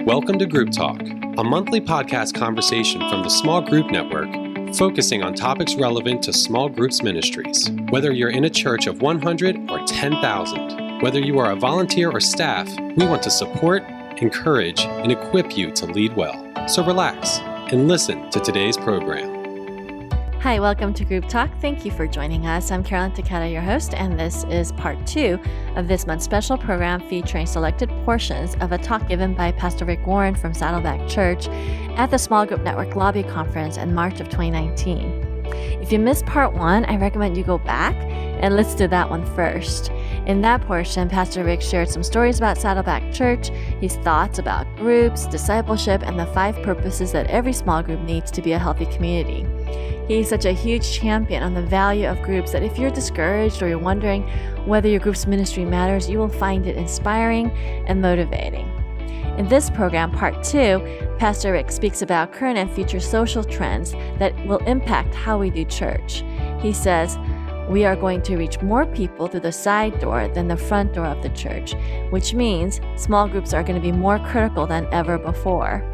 Welcome to Group Talk, a monthly podcast conversation from the Small Group Network, focusing on topics relevant to small groups ministries. Whether you're in a church of 100 or 10,000, whether you are a volunteer or staff, we want to support, encourage, and equip you to lead well. So relax and listen to today's program. Hi, welcome to Group Talk. Thank you for joining us. I'm Carolyn Takeda, your host, and this is part 2 of this month's special program featuring selected portions of a talk given by Pastor Rick Warren from Saddleback Church at the Small Group Network Lobby Conference in March of 2019. If you missed part 1, I recommend you go back and let's do that one first. In that portion, Pastor Rick shared some stories about Saddleback Church, his thoughts about groups, discipleship, and the 5 purposes that every small group needs to be a healthy community. He's such a huge champion on the value of groups that if you're discouraged or you're wondering whether your group's ministry matters, you will find it inspiring and motivating. In this program, part 2, Pastor Rick speaks about current and future social trends that will impact how we do church. He says, we are going to reach more people through the side door than the front door of the church, which means small groups are going to be more critical than ever before.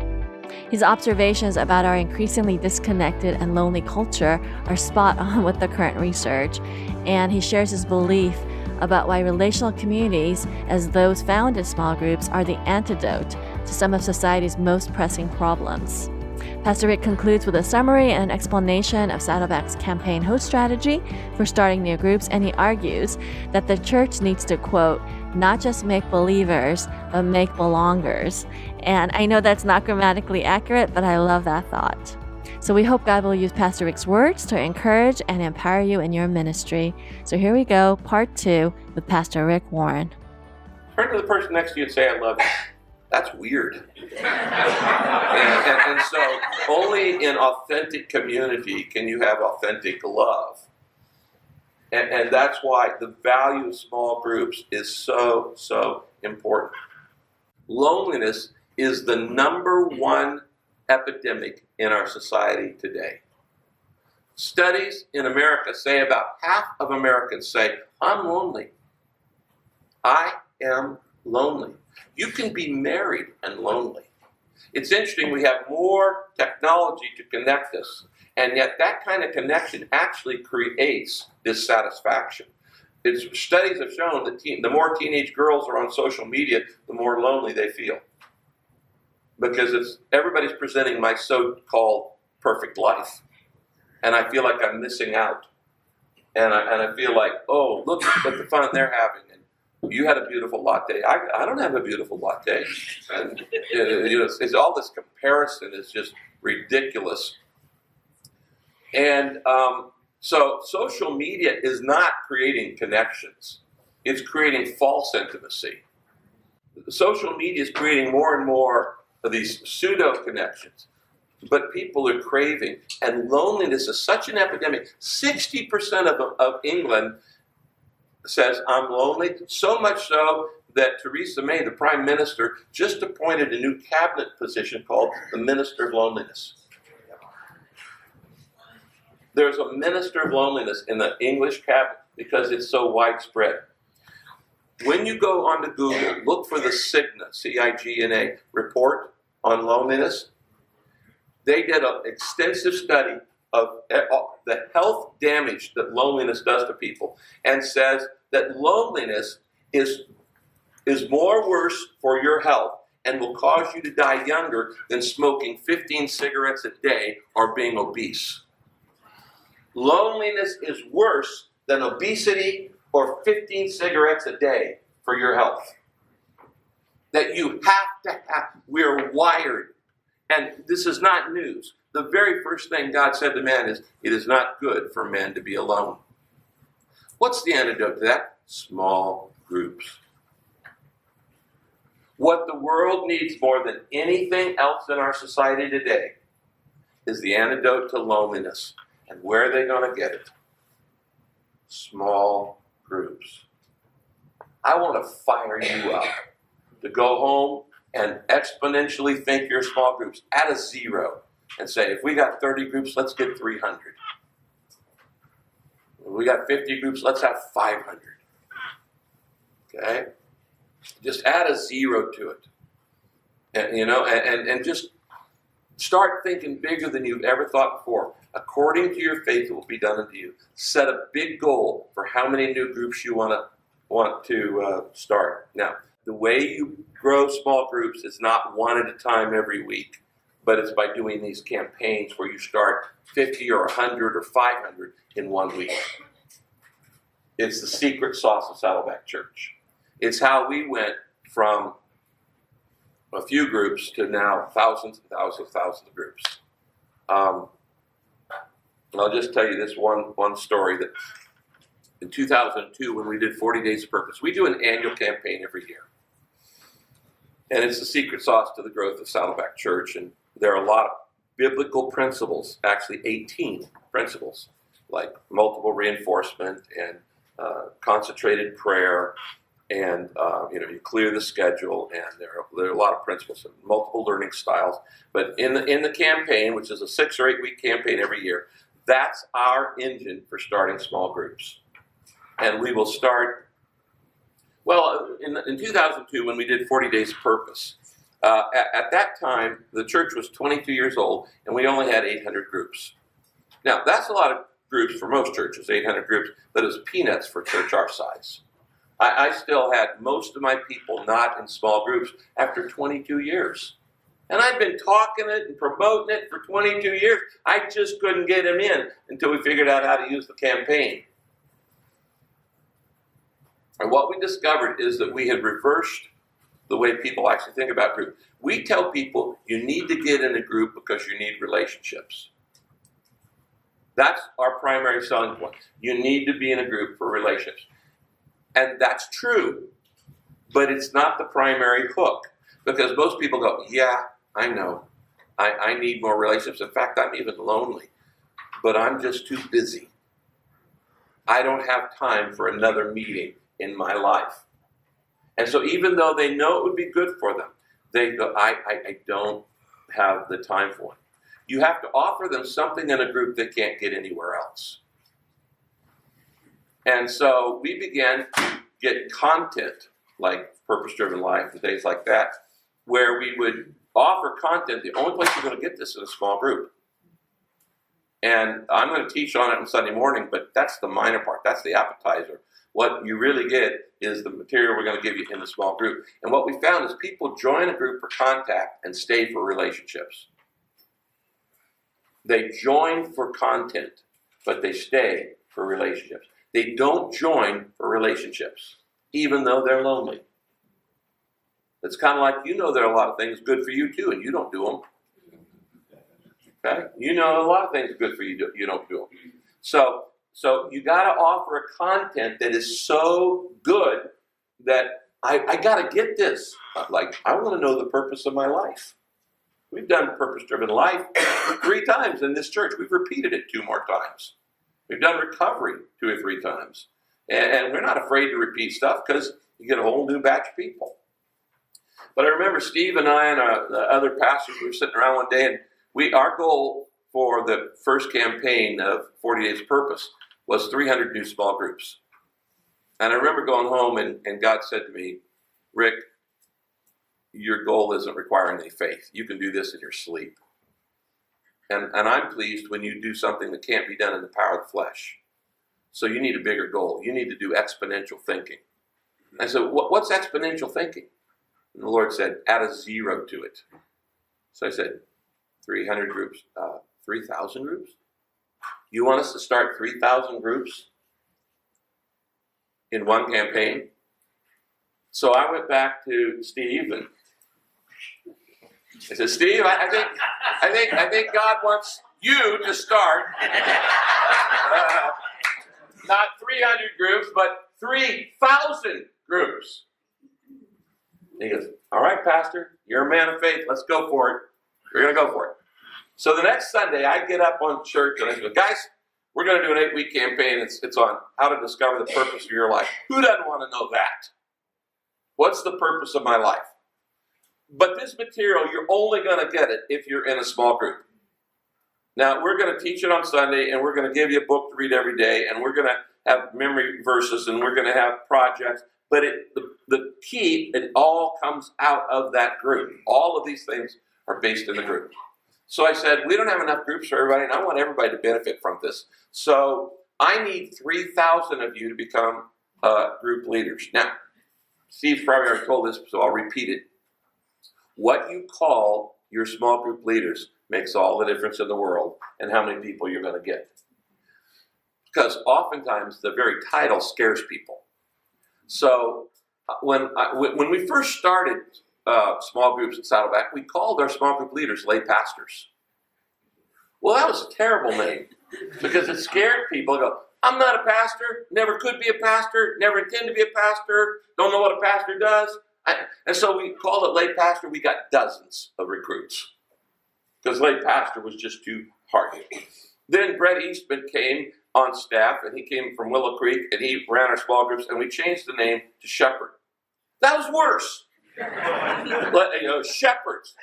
His observations about our increasingly disconnected and lonely culture are spot on with the current research, and he shares his belief about why relational communities, as those found in small groups, are the antidote to some of society's most pressing problems. Pastor Rick concludes with a summary and an explanation of Saddleback's campaign host strategy for starting new groups, and he argues that the church needs to, quote, not just make believers, but make belongers. And I know that's not grammatically accurate, but I love that thought. So we hope God will use Pastor Rick's words to encourage and empower you in your ministry. So here we go, part 2 with Pastor Rick Warren. Turn to the person next to you and say, I love you. That's weird. and so only in authentic community can you have authentic love. And that's why the value of small groups is so important. Loneliness is the number one epidemic in our society today. Studies in America say about half of Americans say, I'm lonely. I am lonely. You can be married and lonely. It's interesting, we have more technology to connect us, and yet that kind of connection actually creates dissatisfaction. Studies have shown that the more teenage girls are on social media, the more lonely they feel. Because everybody's presenting my so-called perfect life. And I feel like I'm missing out. And I feel like, oh, look at the fun they're having. And you had a beautiful latte. I don't have a beautiful latte. And it's all this comparison is just ridiculous. And so social media is not creating connections. It's creating false intimacy. Social media is creating more and more of these pseudo-connections. But people are craving. And loneliness is such an epidemic. 60% of England says, I'm lonely. So much so that Theresa May, the Prime Minister, just appointed a new cabinet position called the Minister of Loneliness. There's a Minister of Loneliness in the English cabinet because it's so widespread. When you go onto Google, look for the Cigna, C-I-G-N-A, report on loneliness. They did an extensive study of the health damage that loneliness does to people and says that loneliness is more worse for your health and will cause you to die younger than smoking 15 cigarettes a day or being obese. Loneliness is worse than obesity or 15 cigarettes a day for your health. That you have to have. We're wired. And this is not news. The very first thing God said to man is, it is not good for man to be alone. What's the antidote to that? Small groups. What the world needs more than anything else in our society today is the antidote to loneliness. And where are they going to get it? Small groups. I want to fire you up to go home and exponentially think your small groups. Add a 0 and say, if we got 30 groups, let's get 300. If we got 50 groups, let's have 500. Okay? Just add a 0 to it. And just start thinking bigger than you've ever thought before. According to your faith, it will be done unto you. Set a big goal for how many new groups you want to start. Now, the way you grow small groups is not one at a time every week, but it's by doing these campaigns where you start 50 or 100 or 500 in 1 week. It's the secret sauce of Saddleback Church. It's how we went from a few groups to now thousands and thousands of groups. I'll just tell you this one story that in 2002 when we did 40 Days of Purpose, we do an annual campaign every year. And it's the secret sauce to the growth of Saddleback Church. And there are a lot of biblical principles, actually 18 principles, like multiple reinforcement and concentrated prayer, and you clear the schedule, and there are a lot of principles and multiple learning styles. But in the campaign, which is a 6 or 8 week campaign every year, that's our engine for starting small groups. And we will start, well, in 2002 when we did 40 Days of Purpose, at that time the church was 22 years old and we only had 800 groups. Now that's a lot of groups for most churches, 800 groups, but it was peanuts for a church our size. I still had most of my people not in small groups after 22 years. And I'd been talking it and promoting it for 22 years. I just couldn't get them in until we figured out how to use the campaign. And what we discovered is that we had reversed the way people actually think about groups. We tell people you need to get in a group because you need relationships. That's our primary selling point. You need to be in a group for relationships. And that's true, but it's not the primary hook. Because most people go, yeah, I know. I need more relationships. In fact, I'm even lonely. But I'm just too busy. I don't have time for another meeting in my life. And so even though they know it would be good for them, they go, I don't have the time for it. You have to offer them something in a group they can't get anywhere else. And so we began to get content like Purpose-Driven Life and things like that, where we would offer content. The only place you're going to get this is a small group. And I'm going to teach on it on Sunday morning, but that's the minor part. That's the appetizer. What you really get is the material we're going to give you in the small group. And what we found is people join a group for contact and stay for relationships. They join for content, but they stay for relationships. They don't join for relationships, even though they're lonely. It's kind of like, there are a lot of things good for you too, and you don't do them. Okay? A lot of things are good for you, you don't do them. So you got to offer a content that is so good that I got to get this. Like, I want to know the purpose of my life. We've done Purpose-Driven Life 3 times in this church. We've repeated it 2 more times. We've done recovery 2 or 3 times. And we're not afraid to repeat stuff because you get a whole new batch of people. But I remember Steve and I and the other pastors, we were sitting around one day, and our goal for the first campaign of 40 Days of Purpose was 300 new small groups. And I remember going home and God said to me, Rick, your goal isn't requiring any faith. You can do this in your sleep. And I'm pleased when you do something that can't be done in the power of the flesh. So you need a bigger goal. You need to do exponential thinking. I said, what's exponential thinking? And the Lord said, add a 0 to it. So I said, 300 groups, 3,000 groups? You want us to start 3,000 groups in one campaign? So I went back to Steve and I said, Steve, I think God wants you to start not 300 groups, but 3,000 groups. And he goes, all right, Pastor, you're a man of faith. Let's go for it. We're going to go for it. So the next Sunday, I get up on church and I go, guys, we're going to do an 8-week campaign. It's on how to discover the purpose of your life. Who doesn't want to know that? What's the purpose of my life? But this material, you're only going to get it if you're in a small group. Now, we're going to teach it on Sunday, and we're going to give you a book to read every day, and we're going to have memory verses, and we're going to have projects. But the key, it all comes out of that group. All of these things are based in the group. So I said, we don't have enough groups for everybody, and I want everybody to benefit from this. So I need 3,000 of you to become group leaders. Now, Steve's probably already told this, so I'll repeat it. What you call your small group leaders makes all the difference in the world and how many people you're going to get. Because oftentimes the very title scares people. So when we first started small groups at Saddleback, we called our small group leaders lay pastors. Well, that was a terrible name because it scared people. Go, I'm not a pastor, never could be a pastor, never intend to be a pastor, don't know what a pastor does. And so we called it lay pastor. We got dozens of recruits because lay pastor was just too hard. Then Brett Eastman came on staff, and he came from Willow Creek, and he ran our small groups, and we changed the name to Shepherd. That was worse. Shepherds.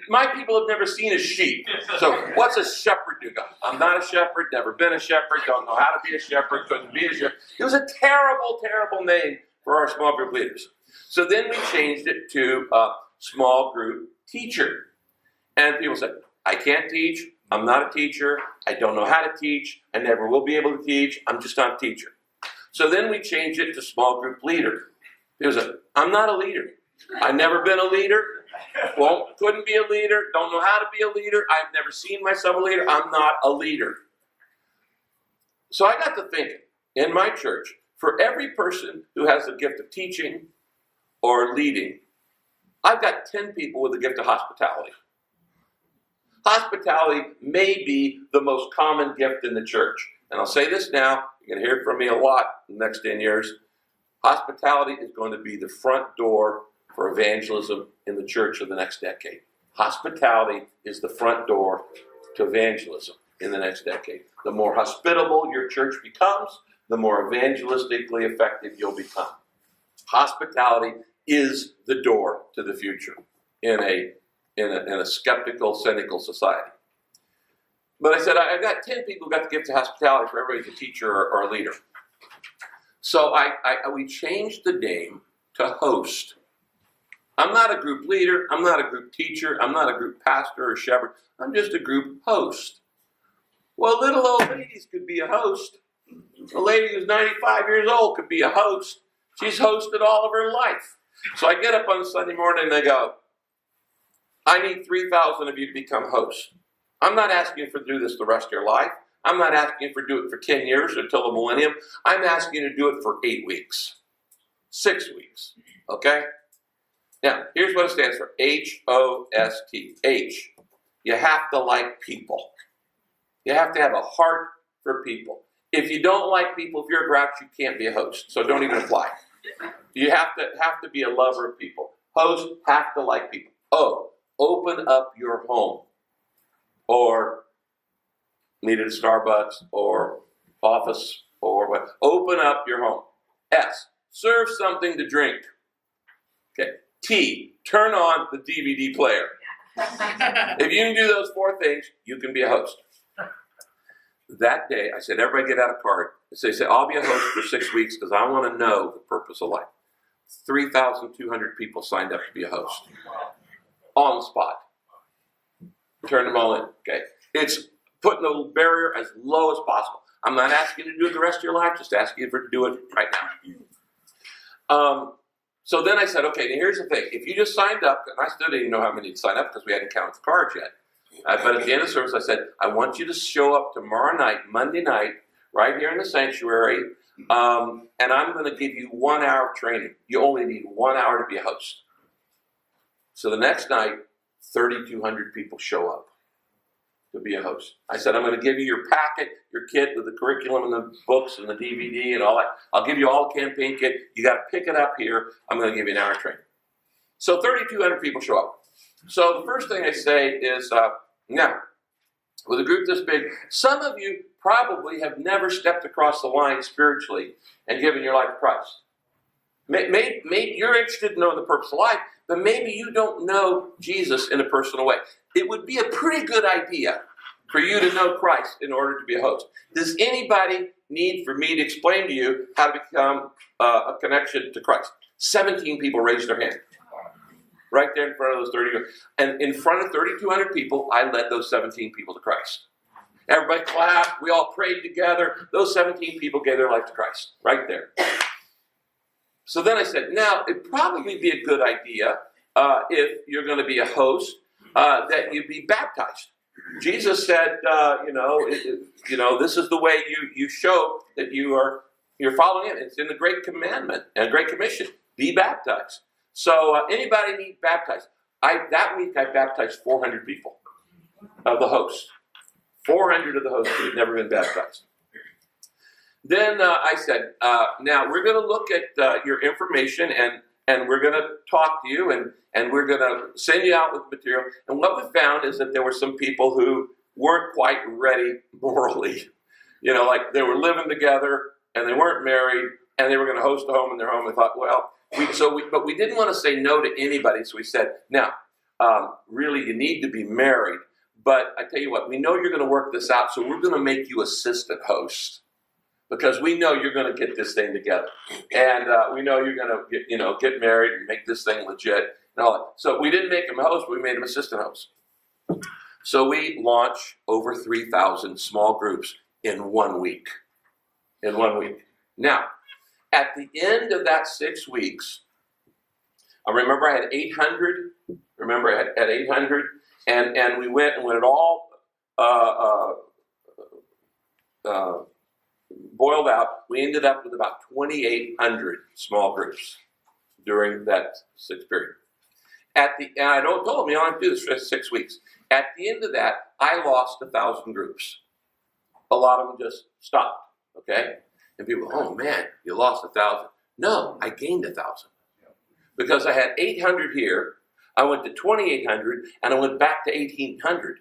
My people have never seen a sheep. So what's a shepherd do? I'm not a shepherd, never been a shepherd, don't know how to be a shepherd, couldn't be a shepherd. It was a terrible, terrible name for our small group leaders. So then we changed it to small group teacher. And people said, I can't teach. I'm not a teacher. I don't know how to teach. I never will be able to teach. I'm just not a teacher. So then we changed it to small group leader. People said, I'm not a leader. I've never been a leader. Couldn't be a leader. Don't know how to be a leader. I've never seen myself a leader. I'm not a leader. So I got to thinking, in my church, for every person who has the gift of teaching or leading, I've got 10 people with the gift of hospitality. Hospitality may be the most common gift in the church. And I'll say this now, you're going to hear it from me a lot in the next 10 years. Hospitality is going to be the front door for evangelism in the church of the next decade. Hospitality is the front door to evangelism in the next decade. The more hospitable your church becomes, the more evangelistically effective you'll become. Hospitality is the door to the future in a skeptical, cynical society. But I said, I've got 10 people who got the gift of hospitality for everybody's a teacher or a leader. So we changed the name to host. I'm not a group leader. I'm not a group teacher. I'm not a group pastor or shepherd. I'm just a group host. Well, little old ladies could be a host. A lady who's 95 years old could be a host. She's hosted all of her life. So I get up on Sunday morning and I go, I need 3,000 of you to become hosts. I'm not asking you to do this the rest of your life. I'm not asking you to do it for 10 years or until the millennium. I'm asking you to do it for 8 weeks, 6 weeks, okay? Now, here's what it stands for, H-O-S-T, H. You have to like people. You have to have a heart for people. If you don't like people, if you're a grouch, you can't be a host, so don't even apply. You have to be a lover of people. Hosts have to like people. O, open up your home. Or needed a Starbucks or office or what. Open up your home. S, serve something to drink. Okay. T, turn on the DVD player. If you can do those 4 things, you can be a host. That day, I said, everybody get out a card. They say, I'll be a host for 6 weeks because I want to know the purpose of life. 3,200 people signed up to be a host. On the spot. Turn them all in. Okay. It's putting the barrier as low as possible. I'm not asking you to do it the rest of your life, just asking you to do it right now. So then I said, okay, now here's the thing. If you just signed up, and I still didn't know how many had signed up because we hadn't counted the cards yet. But at the end of the service, I said, I want you to show up tomorrow night, Monday night, right here in the sanctuary, and I'm going to give you 1 hour of training. You only need 1 hour to be a host. So the next night, 3,200 people show up to be a host. I said, I'm going to give you your packet, your kit with the curriculum and the books and the DVD and all that. I'll give you all the campaign kit. You got to pick it up here. I'm going to give you an hour training. So 3,200 people show up. So the first thing I say is, now, with a group this big, some of you probably have never stepped across the line spiritually and given your life to Christ. Maybe you're interested in knowing the purpose of life, but maybe you don't know Jesus in a personal way. It would be a pretty good idea for you to know Christ in order to be a host. Does anybody need for me to explain to you how to become a connection to Christ? 17 people raised their hand. Right there in front of those 30. And in front of 3,200 people, I led those 17 people to Christ. Everybody clapped. We all prayed together. Those 17 people gave their life to Christ. Right there. So then I said, now, it'd probably be a good idea if you're going to be a host that you be baptized. Jesus said, this is the way you show that you're following Him. It's in the Great Commandment and Great Commission. Be baptized. So anybody need baptized? That week I baptized 400 people of the hosts. 400 of the hosts who had never been baptized. Then I said, now we're going to look at your information and we're going to talk to you and we're going to send you out with material. And what we found is that there were some people who weren't quite ready morally. Like they were living together and they weren't married and they were going to host a home in their home. We thought, but we didn't want to say no to anybody. So we said, now, really you need to be married. But I tell you what, we know you're going to work this out. So we're going to make you assistant host. Because we know you're going to get this thing together. And we know you're going to get married and make this thing legit and all that. So we didn't make him a host, we made him assistant host. So we launched over 3,000 small groups in 1 week. Now, at the end of that 6 weeks, I remember I had 800. At 800, and we went and when it all boiled out, we ended up with about 2,800 small groups during that 6 period. And I told them, you don't have to do this for 6 weeks. At the end of that, I lost 1,000 groups. A lot of them just stopped, okay? And people, oh man, you lost 1,000. No, I gained 1,000. Because I had 800 here, I went to 2,800, and I went back to 1,800.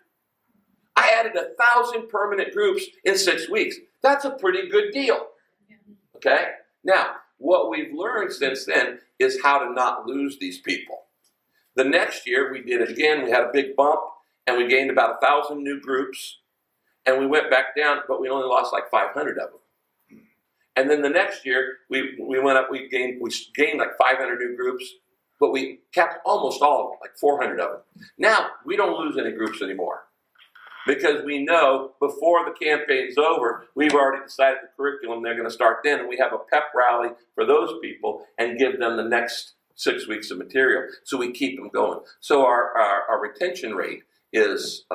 I added 1,000 permanent groups in 6 weeks. That's a pretty good deal, okay? Now, what we've learned since then is how to not lose these people. The next year, we did it again. We had a big bump, and we gained about 1,000 new groups, and we went back down, but we only lost like 500 of them. And then the next year, we went up. We gained like 500 new groups, but we kept almost all of them, like 400 of them. Now we don't lose any groups anymore because we know before the campaign's over, we've already decided the curriculum they're going to start then, and we have a pep rally for those people and give them the next 6 weeks of material. So we keep them going. So our retention rate is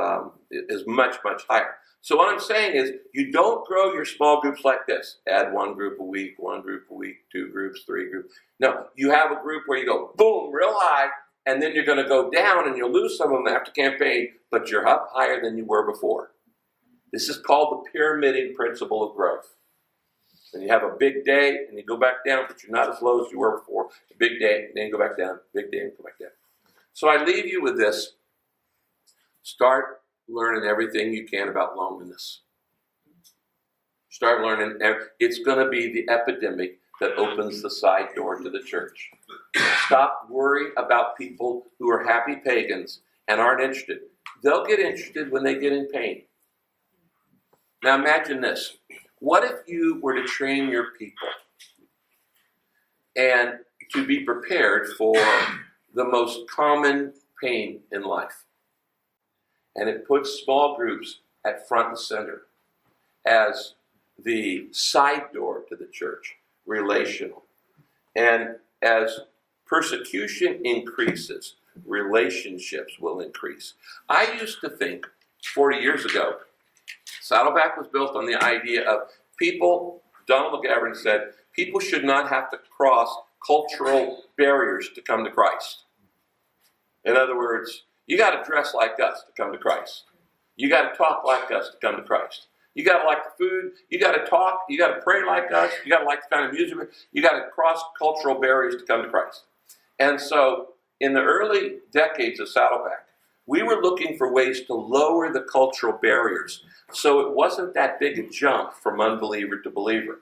much, much higher. So what I'm saying is you don't grow your small groups like this. Add 1 group a week, 2 groups, 3 groups. No, you have a group where you go, boom, real high, and then you're going to go down and you'll lose some of them after campaign, but you're up higher than you were before. This is called the pyramiding principle of growth. And you have a big day and you go back down, but you're not as low as you were before. A big day, and then you go back down, big day, and go back down. So I leave you with this. Start learning everything you can about loneliness. Start learning. It's going to be the epidemic that opens the side door to the church. Stop worrying about people who are happy pagans and aren't interested. They'll get interested when they get in pain. Now imagine this. What if you were to train your people and to be prepared for the most common pain in life? And it puts small groups at front and center as the side door to the church, relational. And as persecution increases, relationships will increase. I used to think 40 years ago, Saddleback was built on the idea of people, Donald McGavran said, people should not have to cross cultural barriers to come to Christ. In other words, you got to dress like us to come to Christ. You got to talk like us to come to Christ. You got to like the food. You got to talk. You got to pray like us. You got to like the kind of music. You got to cross cultural barriers to come to Christ. And so in the early decades of Saddleback, we were looking for ways to lower the cultural barriers so it wasn't that big a jump from unbeliever to believer.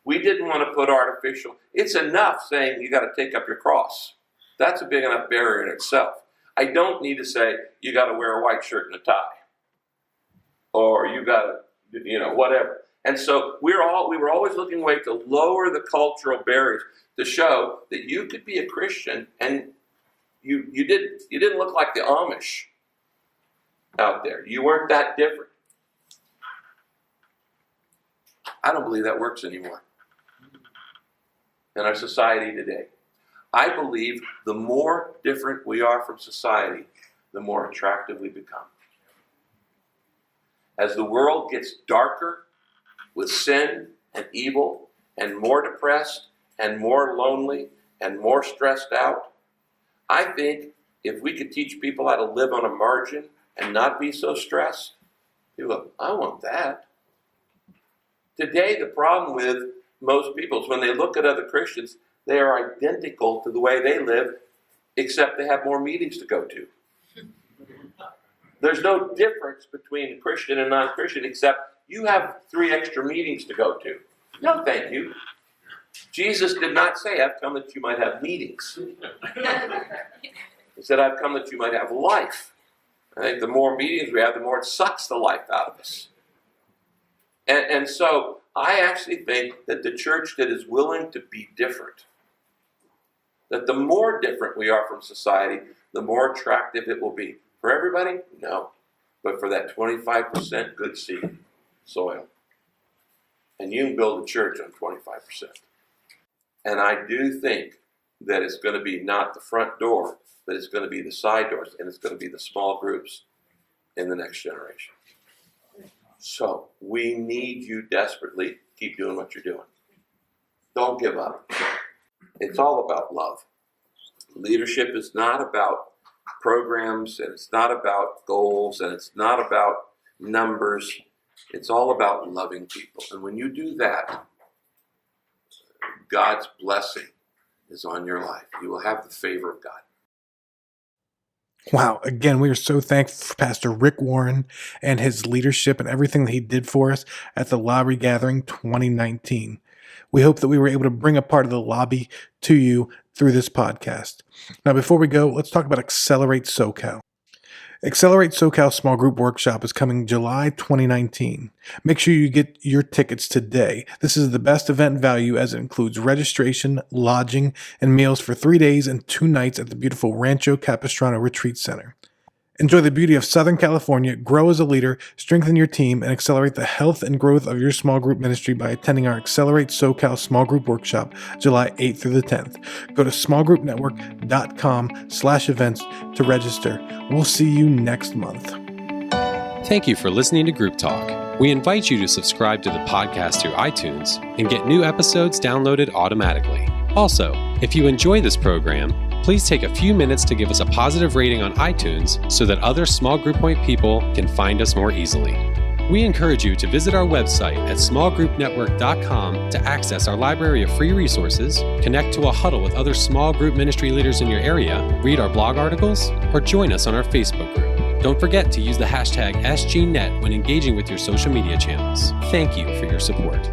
We didn't want to put artificial. It's enough saying you got to take up your cross. That's a big enough barrier in itself. I don't need to say you got to wear a white shirt and a tie. or you got to, whatever. And so we were always looking way to lower the cultural barriers to show that you could be a Christian and you didn't look like the Amish out there. You weren't that different. I don't believe that works anymore in our society today. I believe the more different we are from society, the more attractive we become. As the world gets darker with sin and evil and more depressed and more lonely and more stressed out, I think if we could teach people how to live on a margin and not be so stressed, people go, I want that. Today, the problem with most people is when they look at other Christians, they are identical to the way they live, except they have more meetings to go to. There's no difference between Christian and non-Christian, except you have 3 extra meetings to go to. No, thank you. Jesus did not say, I've come that you might have meetings. He said, I've come that you might have life. I think the more meetings we have, the more it sucks the life out of us. And so I actually think that the church that is willing to be different, that the more different we are from society, the more attractive it will be. For everybody? No. But for that 25% good seed soil. And you can build a church on 25%. And I do think that it's going to be not the front door, but it's going to be the side doors, and it's going to be the small groups in the next generation. So we need you desperately. Keep doing what you're doing. Don't give up. It's all about love. Leadership is not about programs, and it's not about goals, and it's not about numbers. It's all about loving people. And when you do that, God's blessing is on your life. You will have the favor of God. Wow. Again, we are so thankful for Pastor Rick Warren and his leadership and everything that he did for us at the Lobby Gathering 2019. We hope that we were able to bring a part of the lobby to you through this podcast. Now, before we go, let's talk about Accelerate SoCal. Accelerate SoCal Small Group Workshop is coming July 2019. Make sure you get your tickets today. This is the best event value as it includes registration, lodging, and meals for 3 days and 2 nights at the beautiful Rancho Capistrano Retreat Center. Enjoy the beauty of Southern California, grow as a leader, strengthen your team, and accelerate the health and growth of your small group ministry by attending our Accelerate SoCal Small Group Workshop, July 8th through the 10th. Go to smallgroupnetwork.com/events to register. We'll see you next month. Thank you for listening to Group Talk. We invite you to subscribe to the podcast through iTunes and get new episodes downloaded automatically. Also, if you enjoy this program, please take a few minutes to give us a positive rating on iTunes so that other small group point people can find us more easily. We encourage you to visit our website at smallgroupnetwork.com to access our library of free resources, connect to a huddle with other small group ministry leaders in your area, read our blog articles, or join us on our Facebook group. Don't forget to use the hashtag SGNet when engaging with your social media channels. Thank you for your support.